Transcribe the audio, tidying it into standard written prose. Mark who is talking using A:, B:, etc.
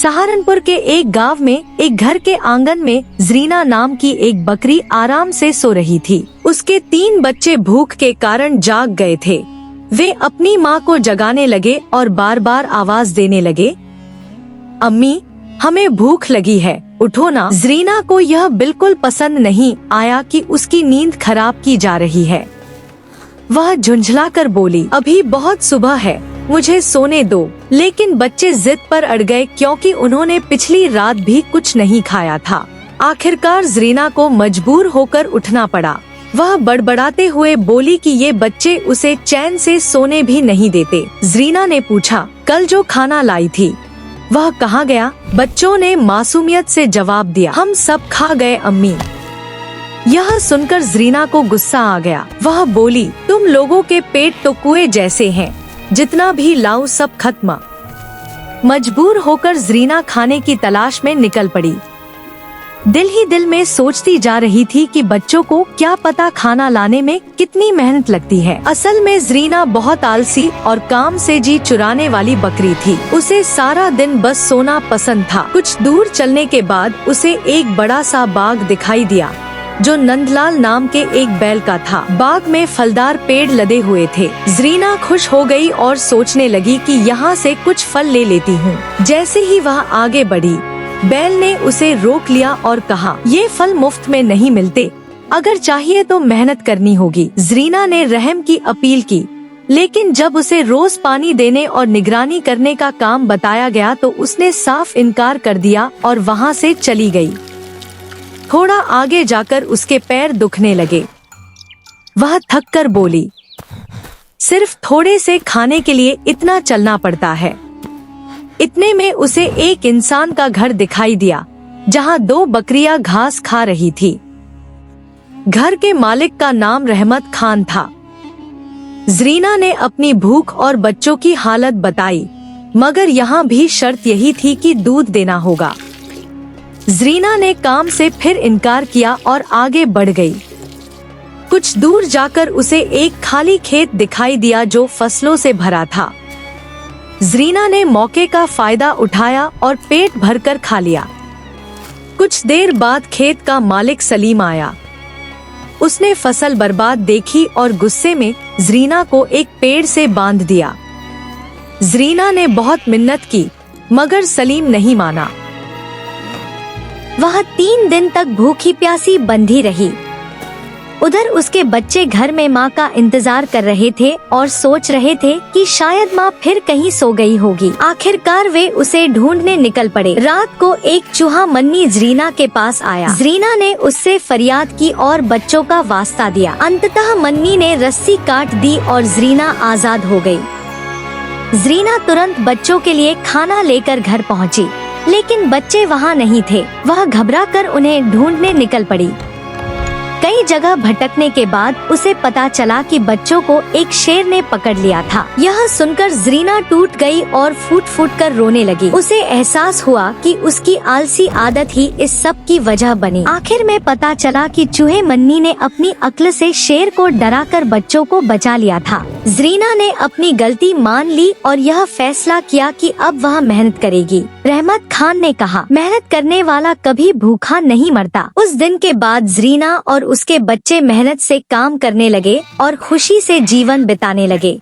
A: सहारनपुर के एक गांव में एक घर के आंगन में जरीना नाम की एक बकरी आराम से सो रही थी। उसके 3 बच्चे भूख के कारण जाग गए थे। वे अपनी माँ को जगाने लगे और बार बार आवाज देने लगे, अम्मी हमें भूख लगी है, उठो ना। जरीना को यह बिल्कुल पसंद नहीं आया कि उसकी नींद खराब की जा रही है। वह झुंझलाकर बोली, अभी बहुत सुबह है, मुझे सोने दो। लेकिन बच्चे जिद पर अड़ गए क्योंकि उन्होंने पिछली रात भी कुछ नहीं खाया था। आखिरकार जरीना को मजबूर होकर उठना पड़ा। वह बड़बड़ाते हुए बोली कि ये बच्चे उसे चैन से सोने भी नहीं देते। जरीना ने पूछा, कल जो खाना लाई थी वह कहाँ गया? बच्चों ने मासूमियत से जवाब दिया, हम सब खा गए अम्मी। यह सुनकर जरीना को गुस्सा आ गया। वह बोली, तुम लोगों के पेट तो कुएं जैसे हैं, जितना भी लाऊं सब खत्म। मजबूर होकर जरीना खाने की तलाश में निकल पड़ी। दिल ही दिल में सोचती जा रही थी कि बच्चों को क्या पता खाना लाने में कितनी मेहनत लगती है। असल में जरीना बहुत आलसी और काम से जी चुराने वाली बकरी थी। उसे सारा दिन बस सोना पसंद था। कुछ दूर चलने के बाद उसे एक बड़ा सा बाग दिखाई दिया जो नंदलाल नाम के एक बैल का था। बाग में फलदार पेड़ लदे हुए थे। जरीना खुश हो गई और सोचने लगी कि यहाँ से कुछ फल ले लेती हूँ। जैसे ही वह आगे बढ़ी, बैल ने उसे रोक लिया और कहा, ये फल मुफ्त में नहीं मिलते, अगर चाहिए तो मेहनत करनी होगी। जरीना ने रहम की अपील की, लेकिन जब उसे रोज पानी देने और निगरानी करने का काम बताया गया तो उसने साफ इनकार कर दिया और वहाँ से चली गई। थोड़ा आगे जाकर उसके पैर दुखने लगे। वह थक कर बोली, सिर्फ थोड़े से खाने के लिए इतना चलना पड़ता है। इतने में उसे एक इंसान का घर दिखाई दिया जहां 2 बकरियां घास खा रही थी। घर के मालिक का नाम रहमत खान था। जरीना ने अपनी भूख और बच्चों की हालत बताई, मगर यहाँ भी शर्त यही थी कि दूध देना होगा। जरीना ने काम से फिर इनकार किया और आगे बढ़ गई। कुछ दूर जाकर उसे एक खाली खेत दिखाई दिया जो फसलों से भरा था। जरीना ने मौके का फायदा उठाया और पेट भरकर खा लिया। कुछ देर बाद खेत का मालिक सलीम आया। उसने फसल बर्बाद देखी और गुस्से में जरीना को एक पेड़ से बांध दिया। जरीना ने बहुत मिन्नत की, मगर सलीम नहीं माना। वह 3 दिन तक भूखी प्यासी बंधी रही। उधर उसके बच्चे घर में माँ का इंतजार कर रहे थे और सोच रहे थे कि शायद माँ फिर कहीं सो गई होगी। आखिरकार वे उसे ढूंढने निकल पड़े। रात को एक चूहा मन्नी जरीना के पास आया। जरीना ने उससे फरियाद की और बच्चों का वास्ता दिया। अंततः मन्नी ने रस्सी काट दी और जरीना आजाद हो गई। जरीना तुरंत बच्चों के लिए खाना लेकर घर पहुँची, लेकिन बच्चे वहाँ नहीं थे। वह घबरा कर उन्हें ढूंढने निकल पड़ी। कई जगह भटकने के बाद उसे पता चला कि बच्चों को एक शेर ने पकड़ लिया था। यह सुनकर जरीना टूट गई और फूट फूट कर रोने लगी। उसे एहसास हुआ कि उसकी आलसी आदत ही इस सब की वजह बनी। आखिर में पता चला कि चूहे मन्नी ने अपनी अक्ल से शेर को डराकर बच्चों को बचा लिया था। जरीना ने अपनी गलती मान ली और यह फैसला किया कि अब वह मेहनत करेगी। रहमत खान ने कहा, मेहनत करने वाला कभी भूखा नहीं मरता। उस दिन के बाद जरीना और उसके बच्चे मेहनत से काम करने लगे और खुशी से जीवन बिताने लगे।